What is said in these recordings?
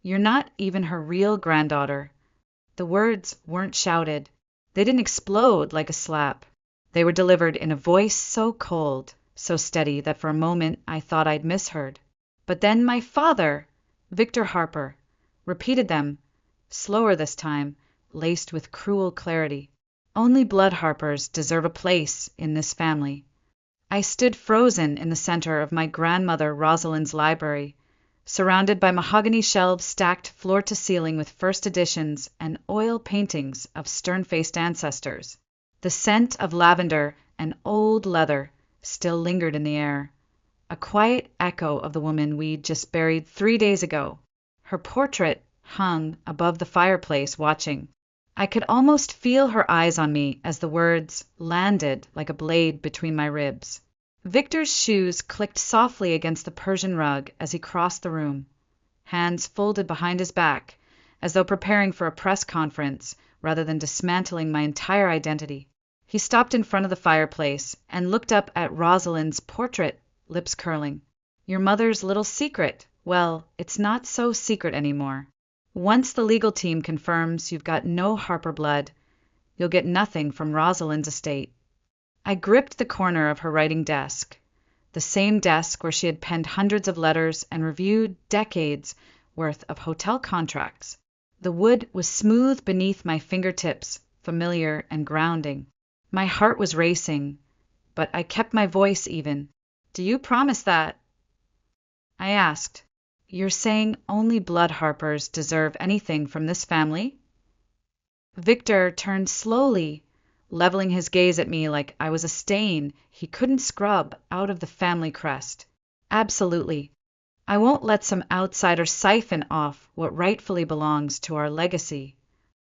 You're not even her real granddaughter." The words weren't shouted. They didn't explode like a slap. They were delivered in a voice so cold, so steady that for a moment I thought I'd misheard. But then my father, Victor Harper, repeated them, slower this time, laced with cruel clarity. "Only blood Harpers deserve a place in this family." I stood frozen in the center of my grandmother Rosalind's library, surrounded by mahogany shelves stacked floor to ceiling with first editions and oil paintings of stern-faced ancestors. The scent of lavender and old leather still lingered in the air, a quiet echo of the woman we'd just buried 3 days ago. Her portrait hung above the fireplace, watching. I could almost feel her eyes on me as the words landed like a blade between my ribs. Victor's shoes clicked softly against the Persian rug as he crossed the room, hands folded behind his back, as though preparing for a press conference rather than dismantling my entire identity. He stopped in front of the fireplace and looked up at Rosalind's portrait, lips curling. "Your mother's little secret. Well, it's not so secret anymore. Once the legal team confirms you've got no Harper blood, you'll get nothing from Rosalind's estate." I gripped the corner of her writing desk, the same desk where she had penned hundreds of letters and reviewed decades worth of hotel contracts. The wood was smooth beneath my fingertips, familiar and grounding. My heart was racing, but I kept my voice even. "Do you promise that?" I asked. "You're saying only blood Harpers deserve anything from this family?" Victor turned slowly, leveling his gaze at me like I was a stain he couldn't scrub out of the family crest. "Absolutely. I won't let some outsider siphon off what rightfully belongs to our legacy.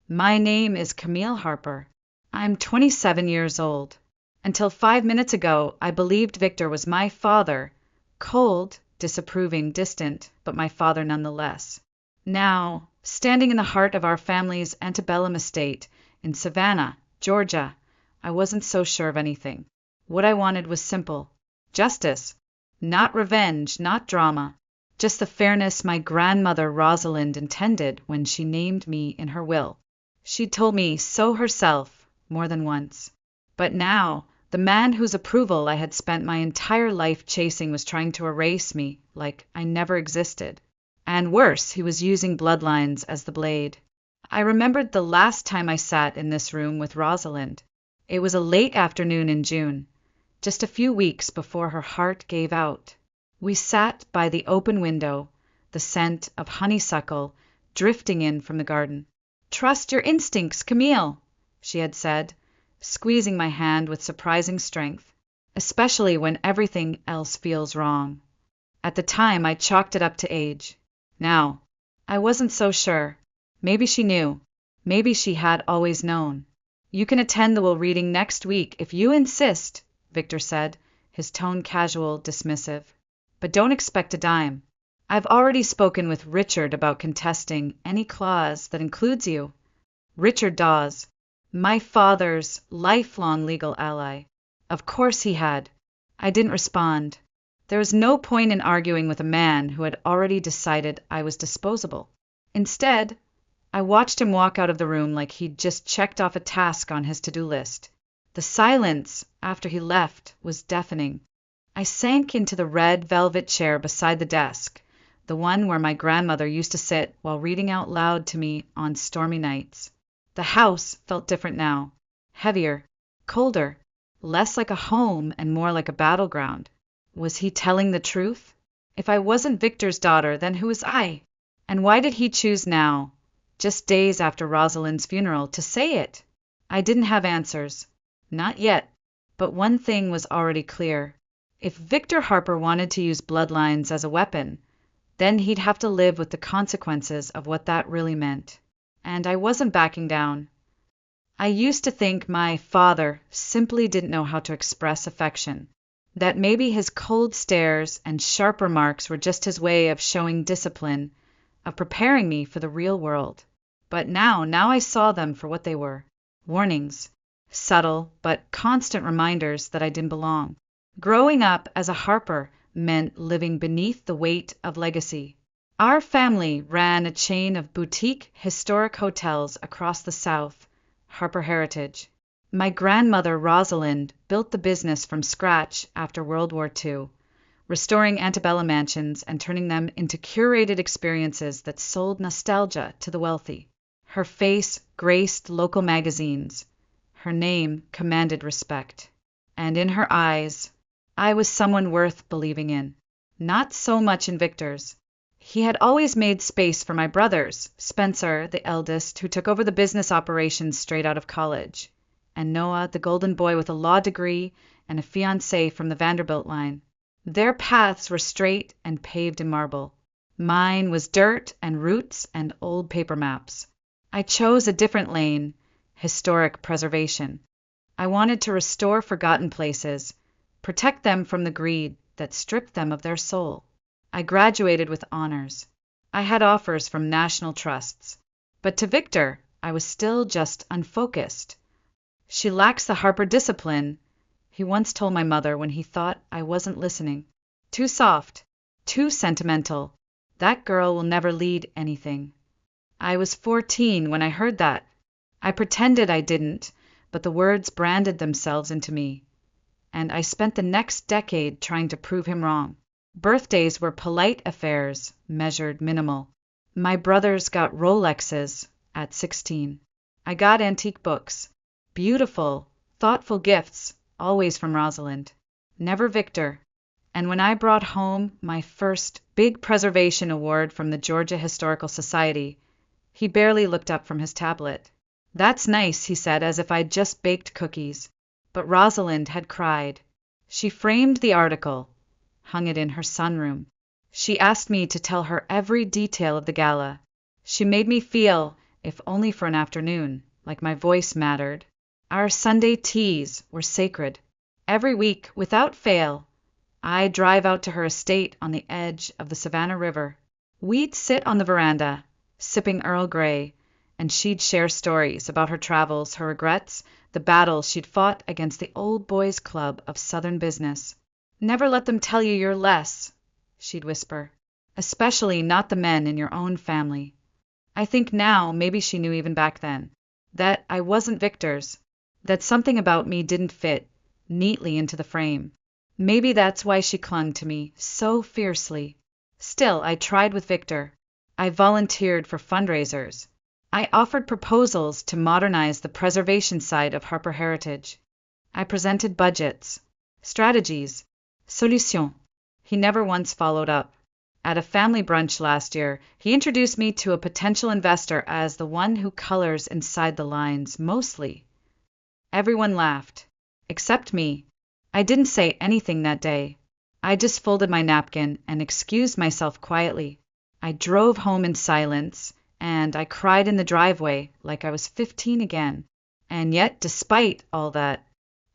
My name is Camille Harper. I'm 27 years old. Until 5 minutes ago, I believed Victor was my father, cold, disapproving, distant, but my father nonetheless. Now, standing in the heart of our family's antebellum estate in Savannah, Georgia, I wasn't so sure of anything. What I wanted was simple. Justice. Not revenge, not drama. Just the fairness my grandmother Rosalind intended when she named me in her will. She'd told me so herself more than once. But now, the man whose approval I had spent my entire life chasing was trying to erase me like I never existed. And worse, he was using bloodlines as the blade. I remembered the last time I sat in this room with Rosalind. It was a late afternoon in June, just a few weeks before her heart gave out. We sat by the open window, the scent of honeysuckle drifting in from the garden. "Trust your instincts, Camille," she had said, squeezing my hand with surprising strength, especially when everything else feels wrong. At the time, I chalked it up to age. Now, I wasn't so sure. Maybe she knew. Maybe she had always known. "You can attend the will reading next week if you insist," Victor said, his tone casual, dismissive. "But don't expect a dime. I've already spoken with Richard about contesting any clause that includes you. Richard Dawes, my father's lifelong legal ally. Of course he had." I didn't respond. There was no point in arguing with a man who had already decided I was disposable. Instead, I watched him walk out of the room like he'd just checked off a task on his to-do list. The silence after he left was deafening. I sank into the red velvet chair beside the desk, the one where my grandmother used to sit while reading out loud to me on stormy nights. The house felt different now, heavier, colder, less like a home and more like a battleground. Was he telling the truth? If I wasn't Victor's daughter, then who was I? And why did he choose now, just days after Rosalind's funeral, to say it? I didn't have answers. Not yet. But one thing was already clear. If Victor Harper wanted to use bloodlines as a weapon, then he'd have to live with the consequences of what that really meant. And I wasn't backing down. I used to think my father simply didn't know how to express affection, that maybe his cold stares and sharp remarks were just his way of showing discipline, of preparing me for the real world. But now I saw them for what they were. Warnings. Subtle but constant reminders that I didn't belong. Growing up as a Harper meant living beneath the weight of legacy. Our family ran a chain of boutique historic hotels across the South, Harper Heritage. My grandmother Rosalind built the business from scratch after World War II, restoring antebellum mansions and turning them into curated experiences that sold nostalgia to the wealthy. Her face graced local magazines. Her name commanded respect. And in her eyes, I was someone worth believing in. Not so much in Victor's. He had always made space for my brothers, Spencer, the eldest, who took over the business operations straight out of college, and Noah, the golden boy with a law degree and a fiancée from the Vanderbilt line. Their paths were straight and paved in marble. Mine was dirt and roots and old paper maps. I chose a different lane, historic preservation. I wanted to restore forgotten places, protect them from the greed that stripped them of their soul. I graduated with honors. I had offers from national trusts. But to Victor, I was still just unfocused. She lacks the Harper discipline, he once told my mother when he thought I wasn't listening. Too soft, too sentimental. That girl will never lead anything. I was 14 when I heard that. I pretended I didn't, but the words branded themselves into me. And I spent the next decade trying to prove him wrong. Birthdays were polite affairs, measured minimal. My brothers got Rolexes at 16. I got antique books. Beautiful, thoughtful gifts, always from Rosalind. Never Victor. And when I brought home my first big preservation award from the Georgia Historical Society, he barely looked up from his tablet. That's nice, he said, as if I'd just baked cookies. But Rosalind had cried. She framed the article, hung it in her sunroom. She asked me to tell her every detail of the gala. She made me feel, if only for an afternoon, like my voice mattered. Our Sunday teas were sacred. Every week, without fail, I'd drive out to her estate on the edge of the Savannah River. We'd sit on the veranda, sipping Earl Grey, and she'd share stories about her travels, her regrets, the battles she'd fought against the old boys' club of Southern business. Never let them tell you you're less, she'd whisper, especially not the men in your own family. I think now, maybe she knew even back then, that I wasn't Victor's, that something about me didn't fit neatly into the frame. Maybe that's why she clung to me so fiercely. Still, I tried with Victor. I volunteered for fundraisers. I offered proposals to modernize the preservation side of Harper Heritage. I presented budgets, strategies, solutions. He never once followed up. At a family brunch last year, he introduced me to a potential investor as the one who colors inside the lines mostly. Everyone laughed, except me. I didn't say anything that day. I just folded my napkin and excused myself quietly. I drove home in silence, and I cried in the driveway like I was 15 again. And yet, despite all that,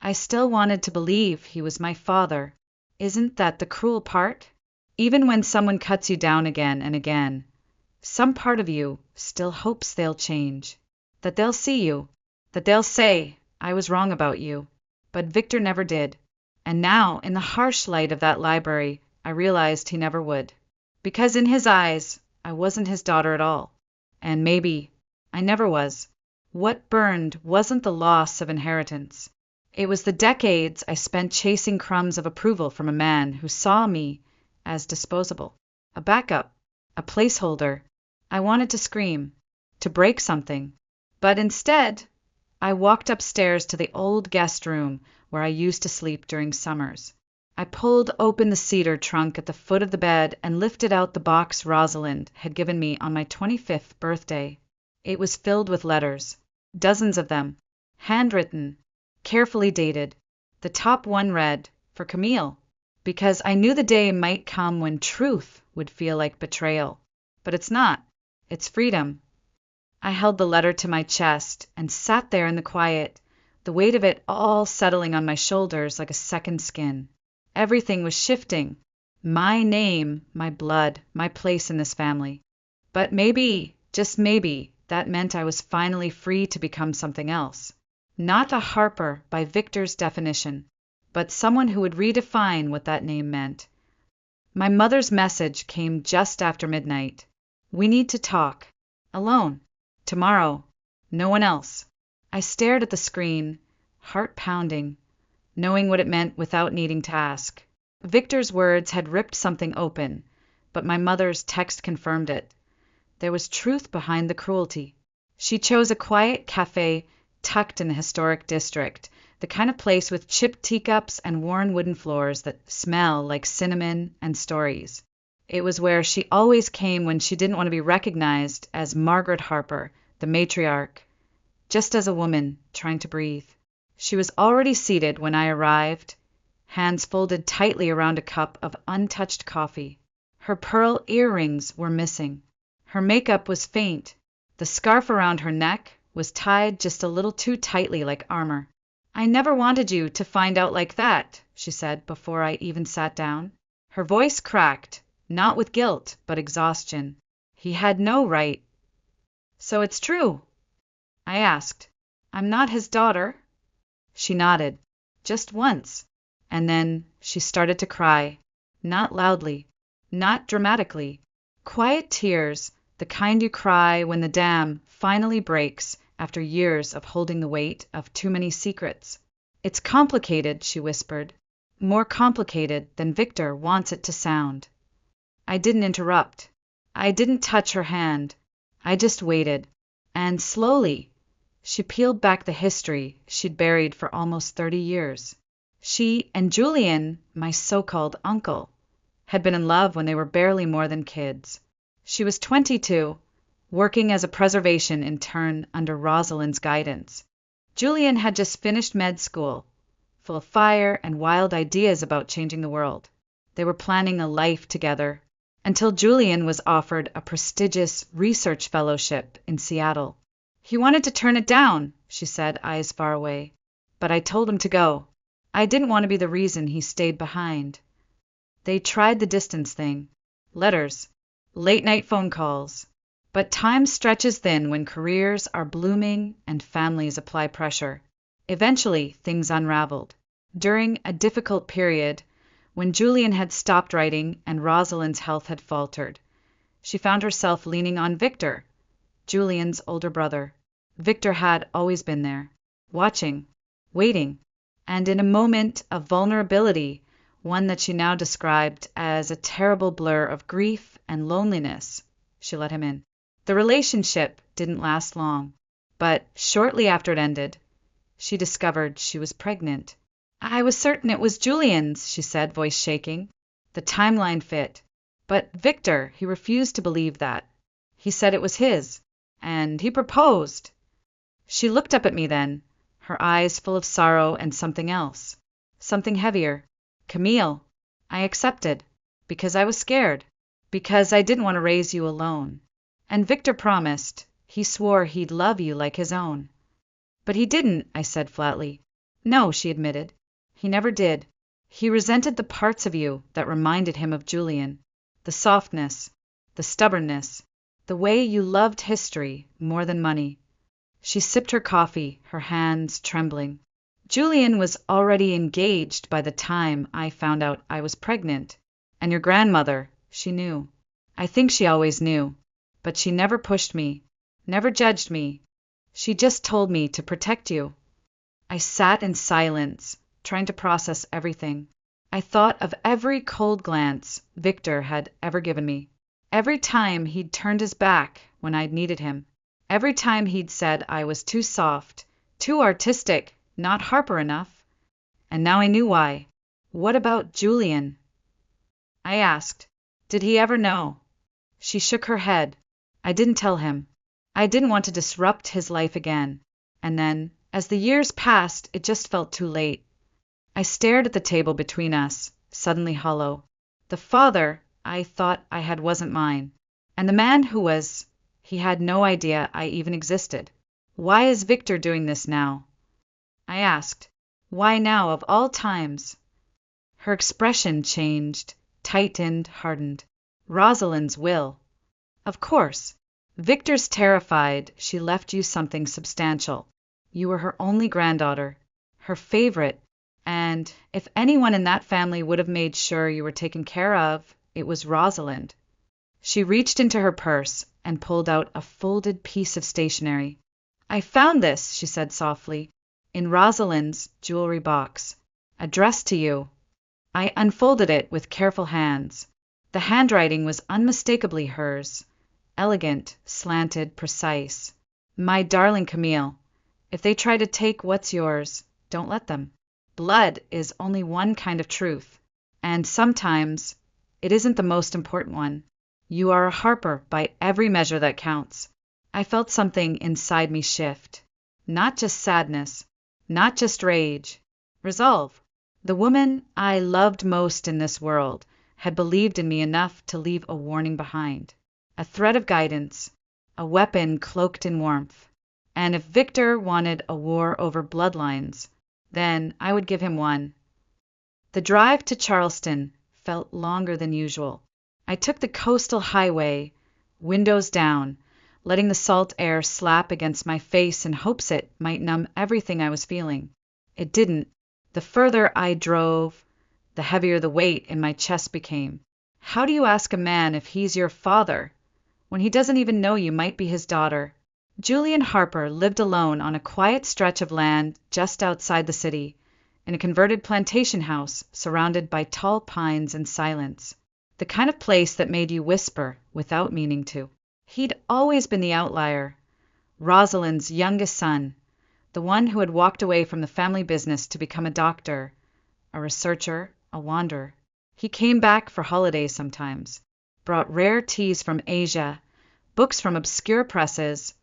I still wanted to believe he was my father. Isn't that the cruel part? Even when someone cuts you down again and again, some part of you still hopes they'll change, that they'll see you, that they'll say, I was wrong about you. But Victor never did. And now, in the harsh light of that library, I realized he never would. Because in his eyes, I wasn't his daughter at all. And maybe I never was. What burned wasn't the loss of inheritance. It was the decades I spent chasing crumbs of approval from a man who saw me as disposable, a backup, a placeholder. I wanted to scream, to break something. But instead, I walked upstairs to the old guest room where I used to sleep during summers. I pulled open the cedar trunk at the foot of the bed and lifted out the box Rosalind had given me on my 25th birthday. It was filled with letters, dozens of them, handwritten, carefully dated. The top one read, for Camille, because I knew the day might come when truth would feel like betrayal. But it's not. It's freedom. I held the letter to my chest and sat there in the quiet, the weight of it all settling on my shoulders like a second skin. Everything was shifting. My name, my blood, my place in this family. But maybe, just maybe, that meant I was finally free to become something else. Not a Harper by Victor's definition, but someone who would redefine what that name meant. My mother's message came just after midnight. We need to talk. Alone. Tomorrow. No one else. I stared at the screen, heart pounding, knowing what it meant without needing to ask. Victor's words had ripped something open, but my mother's text confirmed it. There was truth behind the cruelty. She chose a quiet cafe tucked in a historic district, the kind of place with chipped teacups and worn wooden floors that smell like cinnamon and stories. It was where she always came when she didn't want to be recognized as Margaret Harper, the matriarch, just as a woman trying to breathe. She was already seated when I arrived, hands folded tightly around a cup of untouched coffee. Her pearl earrings were missing. Her makeup was faint. The scarf around her neck was tied just a little too tightly like armor. "I never wanted you to find out like that," she said before I even sat down. Her voice cracked, not with guilt, but exhaustion. He had no right. "So it's true?" I asked. "I'm not his daughter?" She nodded, just once, and then she started to cry. Not loudly, not dramatically. Quiet tears, the kind you cry when the dam finally breaks after years of holding the weight of too many secrets. "It's complicated," she whispered. "More complicated than Victor wants it to sound." I didn't interrupt. I didn't touch her hand. I just waited. And slowly, she peeled back the history she'd buried for almost 30 years. She and Julian, my so-called uncle, had been in love when they were barely more than kids. She was 22, working as a preservation intern under Rosalind's guidance. Julian had just finished med school, full of fire and wild ideas about changing the world. They were planning a life together, until Julian was offered a prestigious research fellowship in Seattle. "He wanted to turn it down," she said, eyes far away. "But I told him to go. I didn't want to be the reason he stayed behind." They tried the distance thing. Letters. Late-night phone calls. But time stretches thin when careers are blooming and families apply pressure. Eventually, things unraveled. During a difficult period, when Julian had stopped writing and Rosalind's health had faltered, she found herself leaning on Victor, Julian's older brother. Victor had always been there, watching, waiting, and in a moment of vulnerability, one that she now described as a terrible blur of grief and loneliness, she let him in. The relationship didn't last long, but shortly after it ended, she discovered she was pregnant. "I was certain it was Julian's," she said, voice shaking. The timeline fit. But Victor, he refused to believe that. He said it was his, and he proposed. She looked up at me then, her eyes full of sorrow and something else, something heavier. "Camille." I accepted, because I was scared, because I didn't want to raise you alone. And Victor promised. He swore he'd love you like his own. "But he didn't," I said flatly. "No," she admitted. "He never did. He resented the parts of you that reminded him of Julian. The softness, the stubbornness, the way you loved history more than money." She sipped her coffee, her hands trembling. "Julian was already engaged by the time I found out I was pregnant. And your grandmother, she knew. I think she always knew. But she never pushed me, never judged me. She just told me to protect you." I sat in silence, trying to process everything. I thought of every cold glance Victor had ever given me. Every time he'd turned his back when I'd needed him. Every time he'd said I was too soft, too artistic, not Harper enough. And now I knew why. "What about Julian?" I asked. "Did he ever know?" She shook her head. "I didn't tell him. I didn't want to disrupt his life again." And then, as the years passed, it just felt too late. I stared at the table between us, suddenly hollow. The father I thought I had wasn't mine. And the man who was, he had no idea I even existed. "Why is Victor doing this now?" I asked. "Why now, of all times?" Her expression changed, tightened, hardened. "Rosalind's will." "Of course. Victor's terrified she left you something substantial. You were her only granddaughter, her favorite, and if anyone in that family would have made sure you were taken care of, It was Rosalind. She reached into her purse and pulled out a folded piece of stationery. "I found this," she said softly, "in Rosalind's jewelry box, addressed to you." I unfolded it with careful hands. The handwriting was unmistakably hers, elegant, slanted, precise. "My darling Camille, if they try to take what's yours, don't let them. Blood is only one kind of truth, and sometimes it isn't the most important one. You are a Harper by every measure that counts." I felt something inside me shift. Not just sadness, not just rage. Resolve. The woman I loved most in this world had believed in me enough to leave a warning behind. A thread of guidance, a weapon cloaked in warmth. And if Victor wanted a war over bloodlines, then I would give him one. The drive to Charleston felt longer than usual. I took the coastal highway, windows down, letting the salt air slap against my face in hopes it might numb everything I was feeling. It didn't. The further I drove, the heavier the weight in my chest became. How do you ask a man if he's your father when he doesn't even know you might be his daughter? Julian Harper lived alone on a quiet stretch of land just outside the city, in a converted plantation house surrounded by tall pines and silence. The kind of place that made you whisper without meaning to. He'd always been the outlier, Rosalind's youngest son, the one who had walked away from the family business to become a doctor, a researcher, a wanderer. He came back for holidays sometimes, brought rare teas from Asia, books from obscure presses,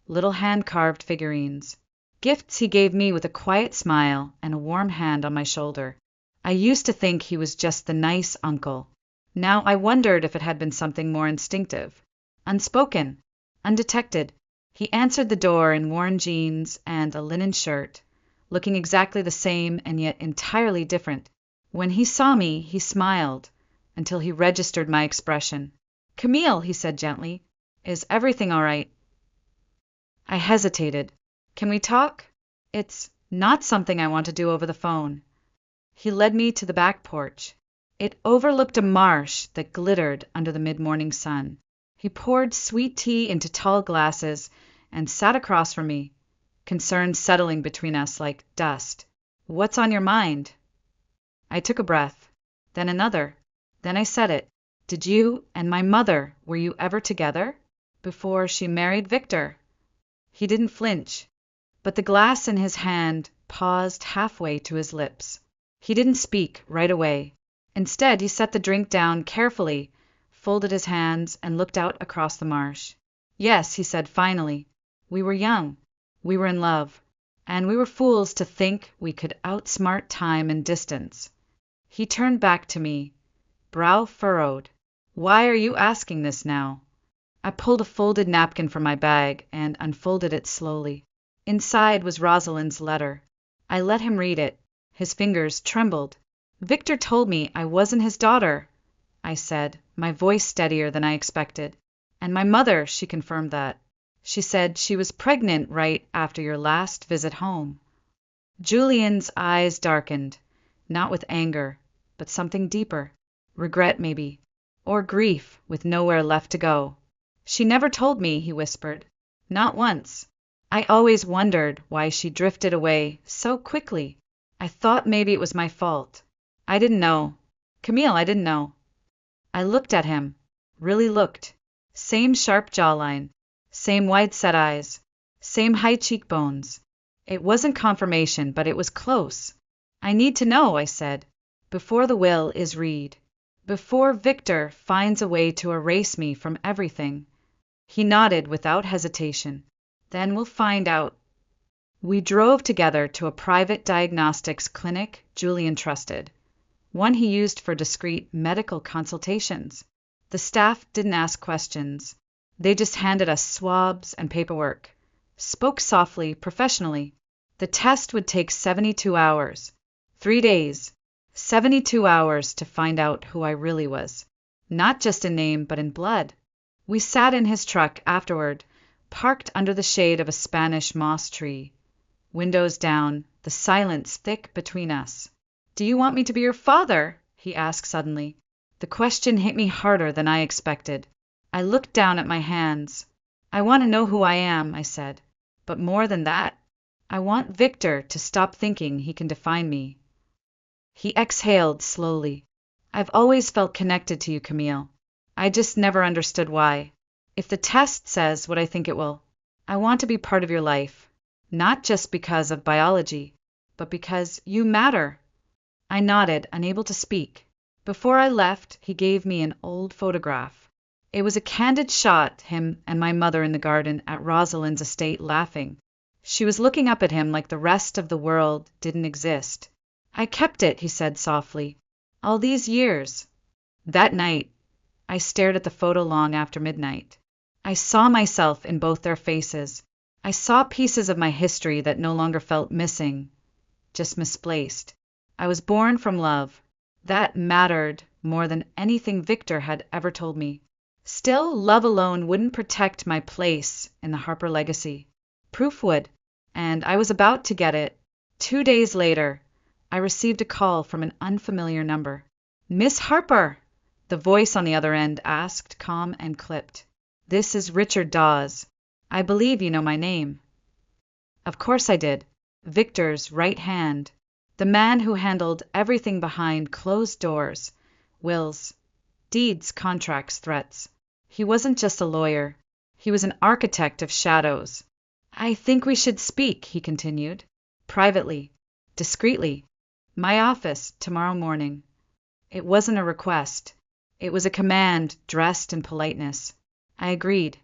little hand-carved figurines. Gifts he gave me with a quiet smile and a warm hand on my shoulder. I used to think he was just the nice uncle. Now I wondered if it had been something more instinctive, unspoken, undetected. He answered the door in worn jeans and a linen shirt, looking exactly the same and yet entirely different. When he saw me, he smiled until he registered my expression. "Camille," he said gently, "is everything all right?" I hesitated. "Can we talk? It's not something I want to do over the phone." He led me to the back porch. It overlooked a marsh that glittered under the mid-morning sun. He poured sweet tea into tall glasses and sat across from me, concern settling between us like dust. "What's on your mind?" I took a breath, then another. Then I said it. "Did you and my mother, were you ever together? Before she married Victor?" He didn't flinch, but the glass in his hand paused halfway to his lips. He didn't speak right away. Instead, he set the drink down carefully, folded his hands, and looked out across the marsh. "Yes," he said finally. "We were young. We were in love. And we were fools to think we could outsmart time and distance." He turned back to me, brow furrowed. "Why are you asking this now?" I pulled a folded napkin from my bag and unfolded it slowly. Inside was Rosalind's letter. I let him read it. His fingers trembled. "Victor told me I wasn't his daughter," I said, my voice steadier than I expected. "And my mother," she confirmed that. "She said she was pregnant right after your last visit home." Julian's eyes darkened, not with anger, but something deeper. Regret, maybe. Or grief, with nowhere left to go. "She never told me," he whispered. "Not once. I always wondered why she drifted away so quickly. I thought maybe it was my fault. I didn't know. Camille, I didn't know." I looked at him. Really looked. Same sharp jawline. Same wide-set eyes. Same high cheekbones. It wasn't confirmation, but it was close. "I need to know," I said, "before the will is read. Before Victor finds a way to erase me from everything." He nodded without hesitation. "Then we'll find out." We drove together to a private diagnostics clinic Julian trusted, one he used for discreet medical consultations. The staff didn't ask questions. They just handed us swabs and paperwork, spoke softly, professionally. The test would take 72 hours. 3 days. 72 hours to find out who I really was. Not just in name, but in blood. We sat in his truck afterward, parked under the shade of a Spanish moss tree. Windows down, the silence thick between us. "Do you want me to be your father?" he asked suddenly. The The question hit me harder than I expected. I looked down at my hands. I want to know who I am, I said. But more than that, I want Victor to stop thinking he can define me. He exhaled slowly. I've always felt connected to you, Camille. I just never understood why. If the test says what I think it will, I want to be part of your life. Not just because of biology, but because you matter. I nodded, unable to speak. Before I left, he gave me an old photograph. It was a candid shot, him and my mother in the garden at Rosalind's estate laughing. She was looking up at him like the rest of the world didn't exist. I kept it, he said softly. All these years. That night, I stared at the photo long after midnight. I saw myself in both their faces. I saw pieces of my history that no longer felt missing, just misplaced. I was born from love. That mattered more than anything Victor had ever told me. Still, love alone wouldn't protect my place in the Harper legacy. Proof would, and I was about to get it. 2 days later, I received a call from an unfamiliar number. Miss Harper, the voice on the other end asked, calm and clipped. This is Richard Dawes. I believe you know my name. Of course I did. Victor's right hand. The man who handled everything behind closed doors. Wills, deeds, contracts, threats. He wasn't just a lawyer. He was an architect of shadows. I think we should speak, he continued. Privately. Discreetly. My office, tomorrow morning. It wasn't a request. It was a command dressed in politeness. I agreed.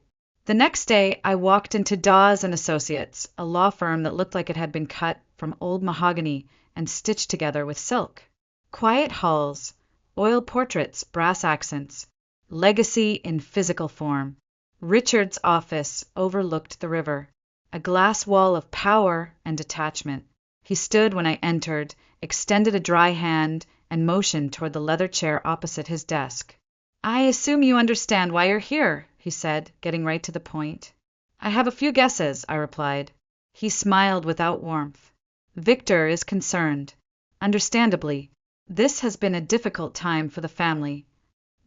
The next day, I walked into Dawes and Associates, a law firm that looked like it had been cut from old mahogany and stitched together with silk. Quiet halls, oil portraits, brass accents, legacy in physical form. Richard's office overlooked the river, a glass wall of power and detachment. He stood when I entered, extended a dry hand, and motioned toward the leather chair opposite his desk. I assume you understand why you're here, he said, getting right to the point. I have a few guesses, I replied. He smiled without warmth. Victor is concerned. Understandably, this has been a difficult time for the family.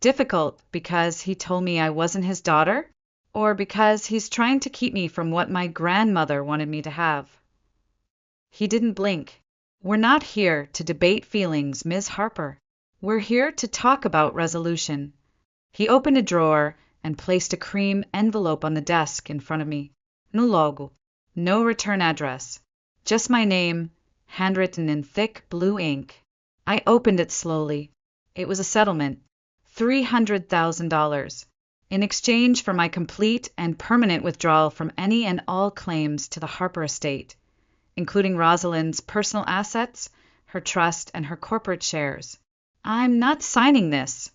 Difficult because he told me I wasn't his daughter, or because he's trying to keep me from what my grandmother wanted me to have. He didn't blink. We're not here to debate feelings, Ms. Harper. We're here to talk about resolution. He opened a drawer and placed a cream envelope on the desk in front of me. No logo, no return address, just my name, handwritten in thick blue ink. I opened it slowly. It was a settlement, $300,000, in exchange for my complete and permanent withdrawal from any and all claims to the Harper estate, including Rosalind's personal assets, her trust, and her corporate shares. I'm not signing this,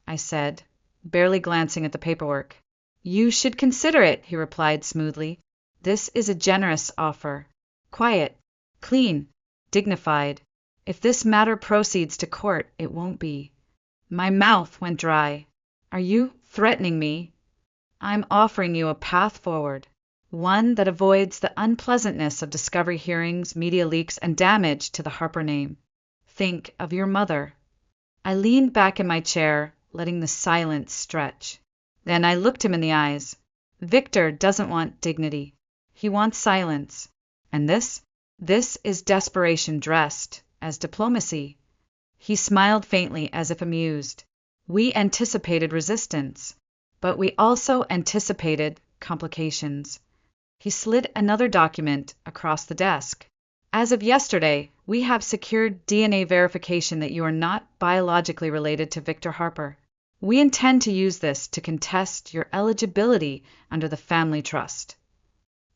I said, barely glancing at the paperwork. You should consider it, he replied smoothly. This is a generous offer. Quiet, clean, dignified. If this matter proceeds to court, it won't be. My mouth went dry. Are you threatening me? I'm offering you a path forward. One that avoids the unpleasantness of discovery hearings, media leaks, and damage to the Harper name. Think of your mother. I leaned back in my chair, letting the silence stretch. Then I looked him in the eyes. Victor doesn't want dignity. He wants silence. And this is desperation dressed as diplomacy. He smiled faintly as if amused. We anticipated resistance, but we also anticipated complications. He slid another document across the desk. As of yesterday, we have secured DNA verification that you are not biologically related to Victor Harper. We intend to use this to contest your eligibility under the family trust.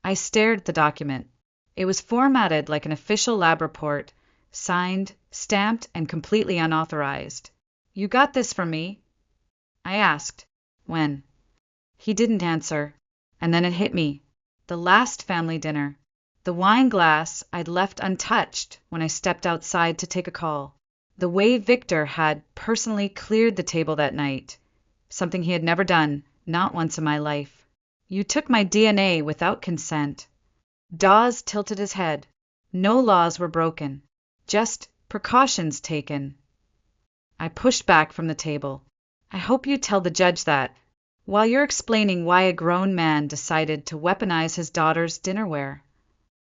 I stared at the document. It was formatted like an official lab report, signed, stamped, and completely unauthorized. You got this from me? I asked. When? He didn't answer. And then it hit me. The last family dinner. The wine glass I'd left untouched when I stepped outside to take a call. The way Victor had personally cleared the table that night. Something he had never done, not once in my life. You took my DNA without consent. Dawes tilted his head. No laws were broken. Just precautions taken. I pushed back from the table. I hope you tell the judge that, while you're explaining why a grown man decided to weaponize his daughter's dinnerware."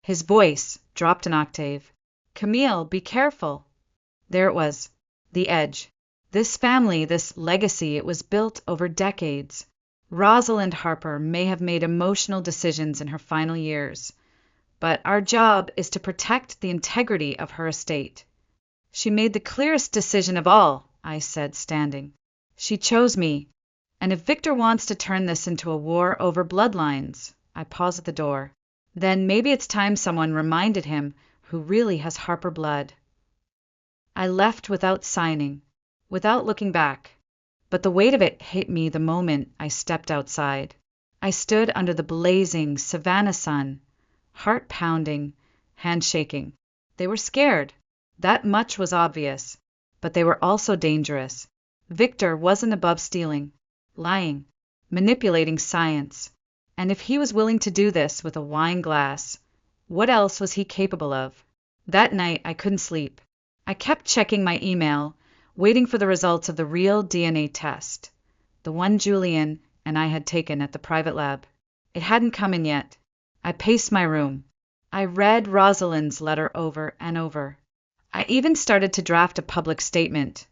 His voice dropped an octave. "Camille, be careful." There it was, the edge. This family, this legacy, it was built over decades. Rosalind Harper may have made emotional decisions in her final years, but our job is to protect the integrity of her estate. "She made the clearest decision of all," I said, standing. "She chose me. And if Victor wants to turn this into a war over bloodlines," I paused at the door, "then maybe it's time someone reminded him who really has Harper blood." I left without signing, without looking back, but the weight of it hit me the moment I stepped outside. I stood under the blazing Savannah sun, heart pounding, hand shaking. They were scared. That much was obvious, but they were also dangerous. Victor wasn't above stealing, lying, manipulating science, and if he was willing to do this with a wine glass, what else was he capable of? That night I couldn't sleep. I kept checking my email, waiting for the results of the real DNA test, the one Julian and I had taken at the private lab. It hadn't come in yet. I paced my room. I read Rosalind's letter over and over. I even started to draft a public statement,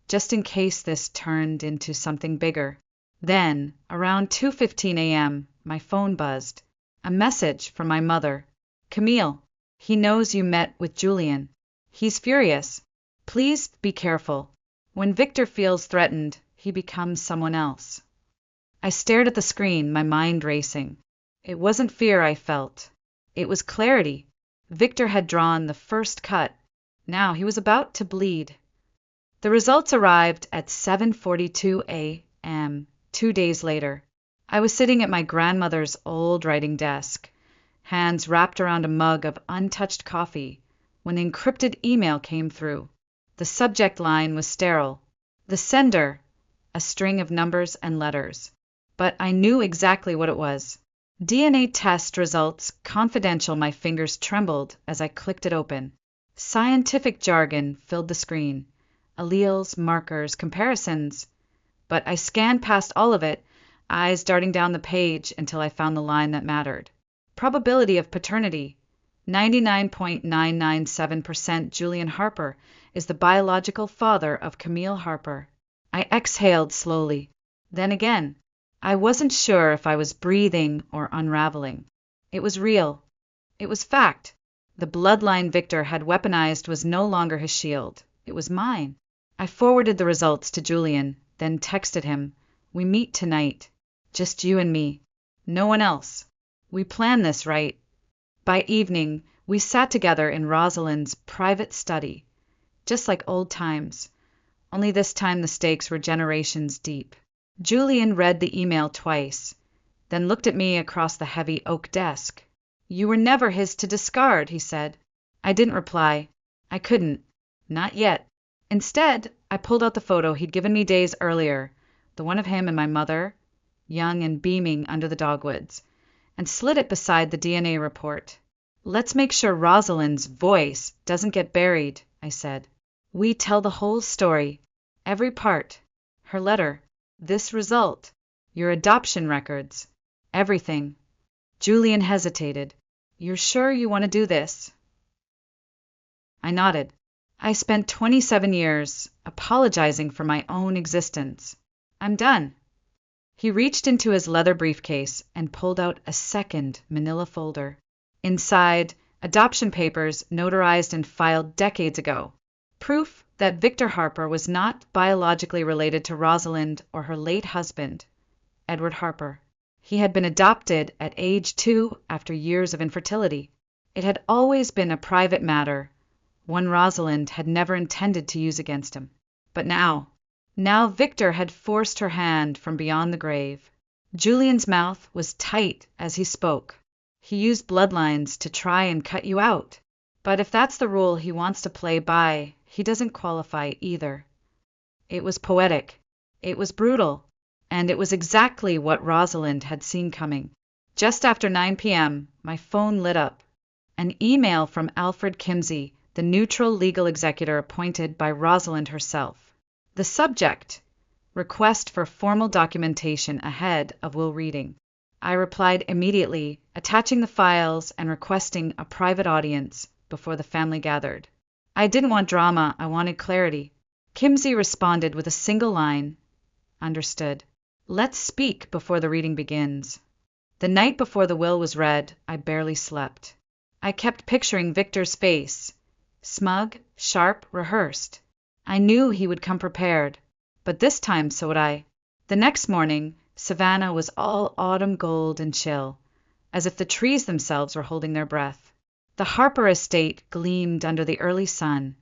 just in case this turned into something bigger. Then, around 2:15 a.m., my phone buzzed. A message from my mother. "Camille, he knows you met with Julian. He's furious. Please be careful. When Victor feels threatened, he becomes someone else." I stared at the screen, my mind racing. It wasn't fear I felt. It was clarity. Victor had drawn the first cut. Now he was about to bleed. The results arrived at 7:42 a.m., 2 days later. I was sitting at my grandmother's old writing desk, hands wrapped around a mug of untouched coffee, when an encrypted email came through. The subject line was sterile. The sender, a string of numbers and letters. But I knew exactly what it was. "DNA test results confidential." My fingers trembled as I clicked it open. Scientific jargon filled the screen. Alleles, markers, comparisons. But I scanned past all of it, eyes darting down the page until I found the line that mattered. Probability of paternity. 99.997% Julian Harper is the biological father of Camille Harper. I exhaled slowly. Then again. I wasn't sure if I was breathing or unraveling. It was real. It was fact. The bloodline Victor had weaponized was no longer his shield. It was mine. I forwarded the results to Julian, then texted him. "We meet tonight. Just you and me. No one else. We planned this, right?" By evening, we sat together in Rosalind's private study, just like old times. Only this time the stakes were generations deep. Julian read the email twice, then looked at me across the heavy oak desk. "You were never his to discard," he said. I didn't reply. I couldn't. Not yet. Instead, I pulled out the photo he'd given me days earlier, the one of him and my mother, young and beaming under the dogwoods, and slid it beside the DNA report. "Let's make sure Rosalind's voice doesn't get buried," I said. "We tell the whole story, every part, her letter, this result, your adoption records, everything." Julian hesitated. "You're sure you want to do this?" I nodded. I spent 27 years apologizing for my own existence. I'm done. He reached into his leather briefcase and pulled out a second manila folder. Inside, adoption papers notarized and filed decades ago. Proof that Victor Harper was not biologically related to Rosalind or her late husband, Edward Harper. He had been adopted at age 2 after years of infertility. It had always been a private matter, one Rosalind had never intended to use against him. But now Victor had forced her hand from beyond the grave. Julian's mouth was tight as he spoke. "He used bloodlines to try and cut you out. But if that's the rule he wants to play by, he doesn't qualify either." It was poetic. It was brutal. And it was exactly what Rosalind had seen coming. Just after 9 p.m., my phone lit up. An email from Alfred Kimsey, the neutral legal executor appointed by Rosalind herself. The subject: Request for formal documentation ahead of will reading. I replied immediately, attaching the files and requesting a private audience before the family gathered. I didn't want drama, I wanted clarity. Kimsey responded with a single line, "Understood. Let's speak before the reading begins." The night before the will was read, I barely slept. I kept picturing Victor's face, smug, sharp, rehearsed. I knew he would come prepared, but this time so would I. The next morning, Savannah was all autumn gold and chill, as if the trees themselves were holding their breath. The Harper estate gleamed under the early sun,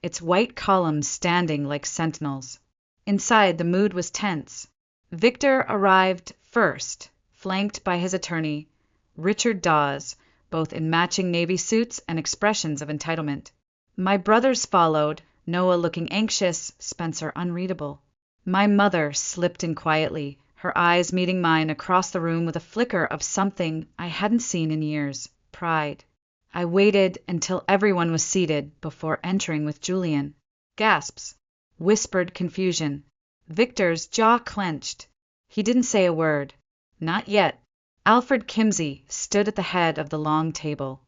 its white columns standing like sentinels. Inside, the mood was tense. Victor arrived first, flanked by his attorney, Richard Dawes, both in matching navy suits and expressions of entitlement. My brothers followed, Noah looking anxious, Spencer unreadable. My mother slipped in quietly, her eyes meeting mine across the room with a flicker of something I hadn't seen in years, pride. I waited until everyone was seated before entering with Julian. Gasps. Whispered confusion. Victor's jaw clenched. He didn't say a word. Not yet. Alfred Kimsey stood at the head of the long table,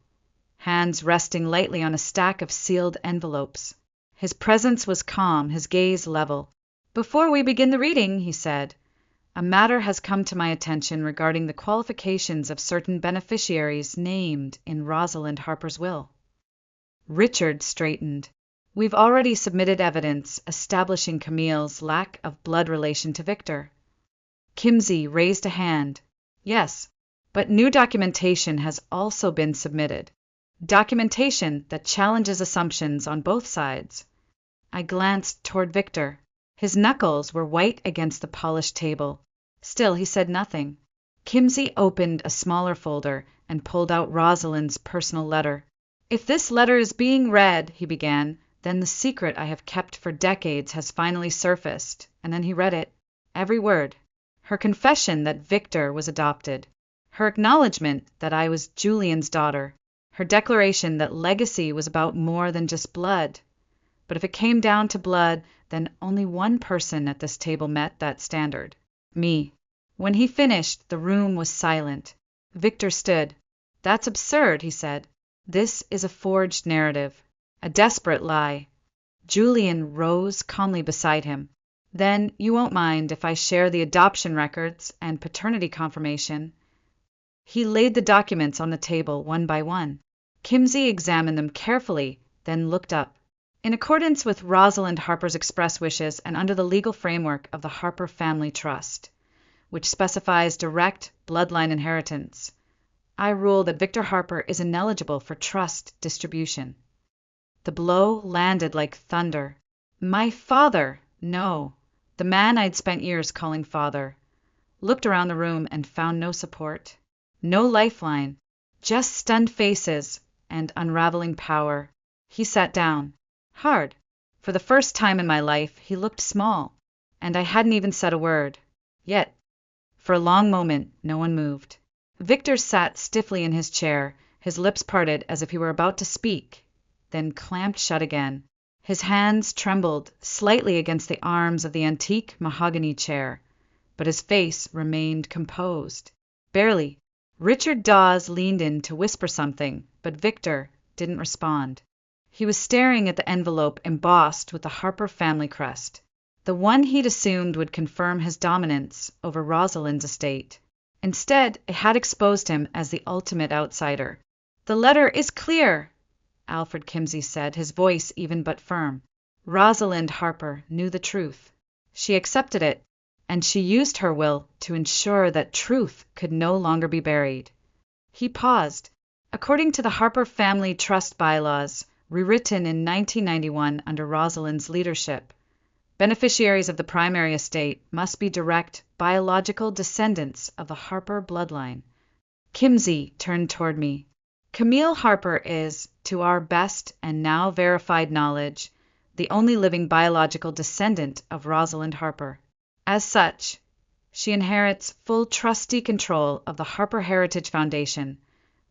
hands resting lightly on a stack of sealed envelopes. His presence was calm, his gaze level. "Before we begin the reading," he said, "a matter has come to my attention regarding the qualifications of certain beneficiaries named in Rosalind Harper's will." Richard straightened. "We've already submitted evidence establishing Camille's lack of blood relation to Victor." Kimsey raised a hand. "Yes, but new documentation has also been submitted. Documentation that challenges assumptions on both sides." I glanced toward Victor. His knuckles were white against the polished table. Still, he said nothing. Kimsey opened a smaller folder and pulled out Rosalind's personal letter. "If this letter is being read," he began, "then the secret I have kept for decades has finally surfaced." And then he read it. Every word. Her confession that Victor was adopted. Her acknowledgement that I was Julian's daughter. Her declaration that legacy was about more than just blood. But if it came down to blood, then only one person at this table met that standard. Me. When he finished, the room was silent. Victor stood. "That's absurd," he said. "This is a forged narrative. A desperate lie." Julian rose calmly beside him. "Then you won't mind if I share the adoption records and paternity confirmation?" He laid the documents on the table one by one. Kimsey examined them carefully, then looked up. "In accordance with Rosalind Harper's express wishes and under the legal framework of the Harper Family Trust, which specifies direct bloodline inheritance, I rule that Victor Harper is ineligible for trust distribution." The blow landed like thunder. My father! No. The man I'd spent years calling father. Looked around the room and found no support. No lifeline. Just stunned faces and unraveling power. He sat down. Hard. For the first time in my life, he looked small, and I hadn't even said a word. Yet, for a long moment, no one moved. Victor sat stiffly in his chair, his lips parted as if he were about to speak, then clamped shut again. His hands trembled slightly against the arms of the antique mahogany chair, but his face remained composed. Barely. Richard Dawes leaned in to whisper something, but Victor didn't respond. He was staring at the envelope embossed with the Harper family crest, the one he'd assumed would confirm his dominance over Rosalind's estate. Instead, it had exposed him as the ultimate outsider. "The letter is clear," Alfred Kimsey said, his voice even but firm. "Rosalind Harper knew the truth. She accepted it, and she used her will to ensure that truth could no longer be buried." He paused. "According to the Harper Family Trust bylaws, rewritten in 1991 under Rosalind's leadership, beneficiaries of the primary estate must be direct biological descendants of the Harper bloodline." Kimsey turned toward me. "Camille Harper is, to our best and now verified knowledge, the only living biological descendant of Rosalind Harper. As such, she inherits full trustee control of the Harper Heritage Foundation,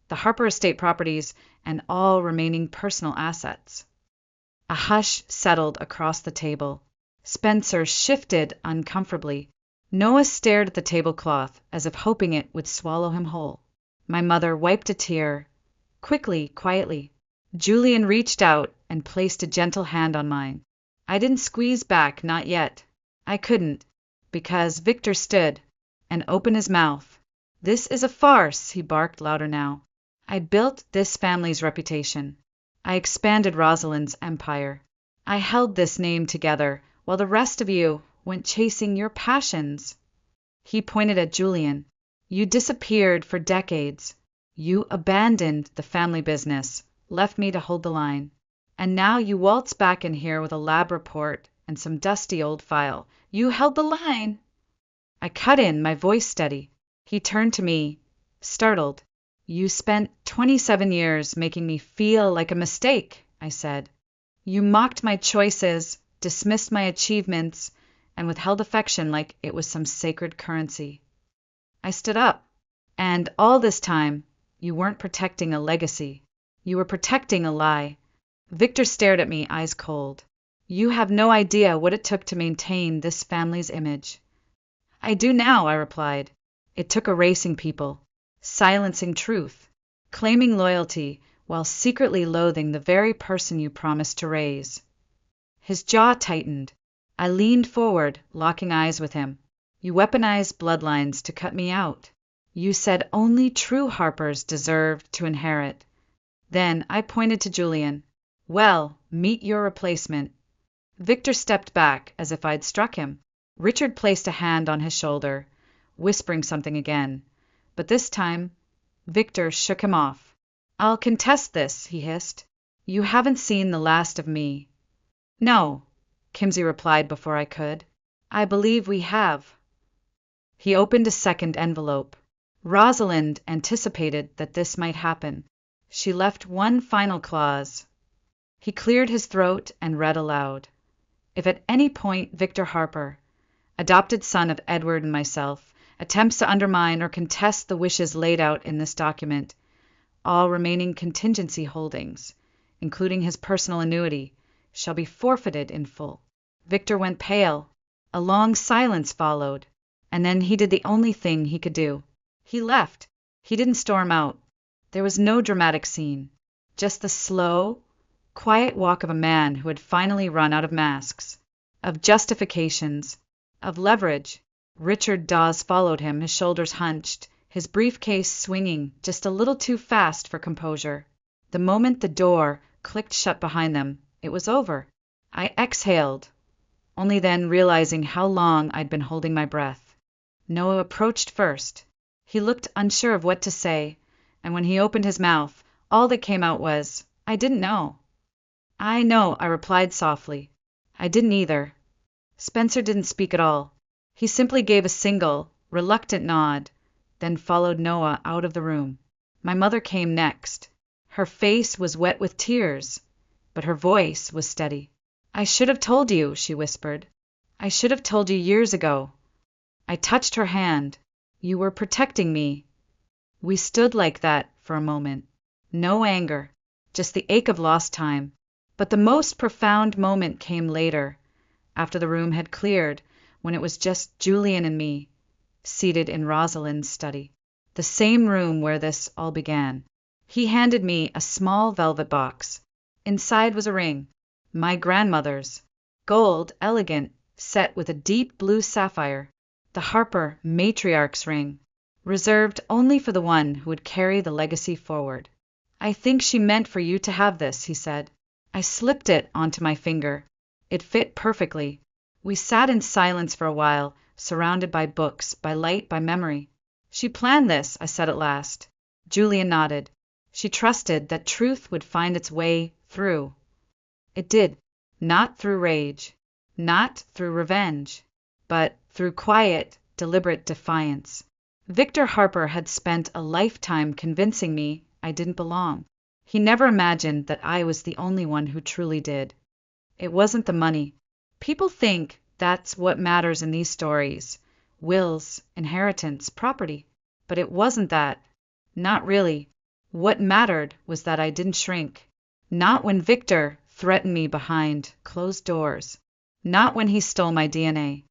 the Harper estate properties, and all remaining personal assets." A hush settled across the table. Spencer shifted uncomfortably. Noah stared at the tablecloth as if hoping it would swallow him whole. My mother wiped a tear, quickly, quietly. Julian reached out and placed a gentle hand on mine. I didn't squeeze back, not yet. I couldn't, because Victor stood and opened his mouth. "This is a farce," he barked louder now. "I built this family's reputation. I expanded Rosalind's empire. I held this name together while the rest of you went chasing your passions." He pointed at Julian. "You disappeared for decades. You abandoned the family business, left me to hold the line. And now you waltz back in here with a lab report and some dusty old file. You held the line!" I cut in, my voice steady. He turned to me, startled. "You spent 27 years making me feel like a mistake," I said. "You mocked my choices, dismissed my achievements, and withheld affection like it was some sacred currency." I stood up. "And all this time, you weren't protecting a legacy. You were protecting a lie." Victor stared at me, eyes cold. "You have no idea what it took to maintain this family's image." "I do now," I replied. "It took erasing people, silencing truth, claiming loyalty while secretly loathing the very person you promised to raise." His jaw tightened. I leaned forward, locking eyes with him. "You weaponized bloodlines to cut me out. You said only true Harpers deserved to inherit." Then I pointed to Julian. "Well, meet your replacement." Victor stepped back as if I'd struck him. Richard placed a hand on his shoulder, whispering something again. But this time, Victor shook him off. "I'll contest this," he hissed. "You haven't seen the last of me." "No," Kimsey replied before I could. "I believe we have." He opened a second envelope. Rosalind anticipated that this might happen. She left one final clause. He cleared his throat and read aloud. "If at any point Victor Harper, adopted son of Edward and myself, attempts to undermine or contest the wishes laid out in this document, all remaining contingency holdings, including his personal annuity, shall be forfeited in full." Victor went pale. A long silence followed, and then he did the only thing he could do. He left. He didn't storm out. There was no dramatic scene, just the slow, quiet walk of a man who had finally run out of masks, of justifications, of leverage. Richard Dawes followed him, his shoulders hunched, his briefcase swinging just a little too fast for composure. The moment the door clicked shut behind them, it was over. I exhaled, only then realizing how long I'd been holding my breath. Noah approached first. He looked unsure of what to say, and when he opened his mouth, all that came out was, "I didn't know." "I know," I replied softly. "I didn't either." Spencer didn't speak at all. He simply gave a single, reluctant nod, then followed Noah out of the room. My mother came next. Her face was wet with tears, but her voice was steady. "I should have told you," she whispered. "I should have told you years ago." I touched her hand. "You were protecting me." We stood like that for a moment. No anger, just the ache of lost time. But the most profound moment came later, after the room had cleared, when it was just Julian and me, seated in Rosalind's study, the same room where this all began. He handed me a small velvet box. Inside was a ring, my grandmother's, gold, elegant, set with a deep blue sapphire, the Harper matriarch's ring, reserved only for the one who would carry the legacy forward. "I think she meant for you to have this," he said. I slipped it onto my finger. It fit perfectly. We sat in silence for a while, surrounded by books, by light, by memory. "She planned this," I said at last. Julian nodded. "She trusted that truth would find its way through." It did. Not through rage, not through revenge, but through quiet, deliberate defiance. Victor Harper had spent a lifetime convincing me I didn't belong. He never imagined that I was the only one who truly did. It wasn't the money. People think that's what matters in these stories. Wills, inheritance, property. But it wasn't that. Not really. What mattered was that I didn't shrink. Not when Victor threatened me behind closed doors. Not when he stole my DNA.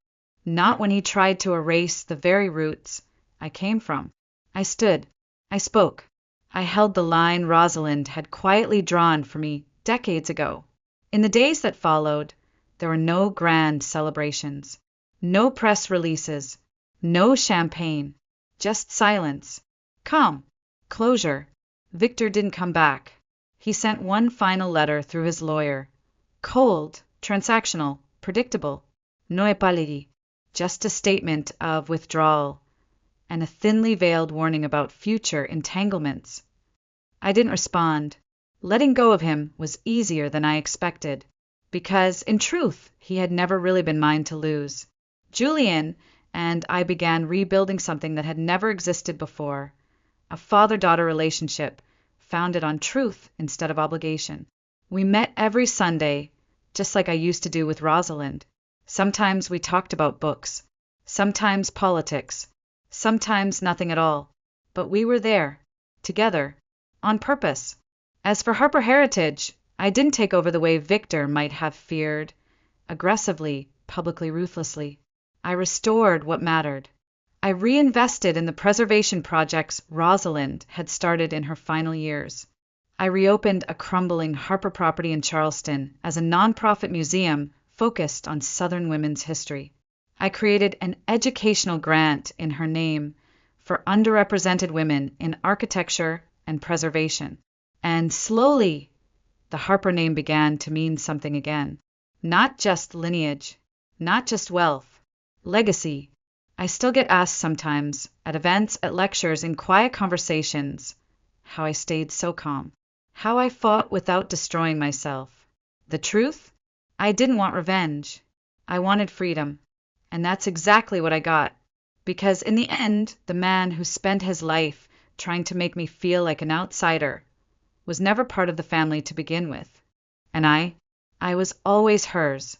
Not when he tried to erase the very roots I came from. I stood. I spoke. I held the line Rosalind had quietly drawn for me decades ago. In the days that followed, there were no grand celebrations, no press releases, no champagne, just silence, calm, closure. Victor didn't come back. He sent one final letter through his lawyer. Cold, transactional, predictable. No épalier. Just a statement of withdrawal and a thinly veiled warning about future entanglements. I didn't respond. Letting go of him was easier than I expected, because, in truth, he had never really been mine to lose. Julian and I began rebuilding something that had never existed before, a father-daughter relationship founded on truth instead of obligation. We met every Sunday, just like I used to do with Rosalind. Sometimes we talked about books, sometimes politics, sometimes nothing at all. But we were there, together, on purpose. As for Harper Heritage, I didn't take over the way Victor might have feared, aggressively, publicly, ruthlessly. I restored what mattered. I reinvested in the preservation projects Rosalind had started in her final years. I reopened a crumbling Harper property in Charleston as a nonprofit museum focused on Southern women's history. I created an educational grant in her name for underrepresented women in architecture and preservation. And slowly, the Harper name began to mean something again. Not just lineage, not just wealth, legacy. I still get asked sometimes, at events, at lectures, in quiet conversations, how I stayed so calm, how I fought without destroying myself. The truth? I didn't want revenge. I wanted freedom. And that's exactly what I got. Because in the end, the man who spent his life trying to make me feel like an outsider was never part of the family to begin with. And I was always hers.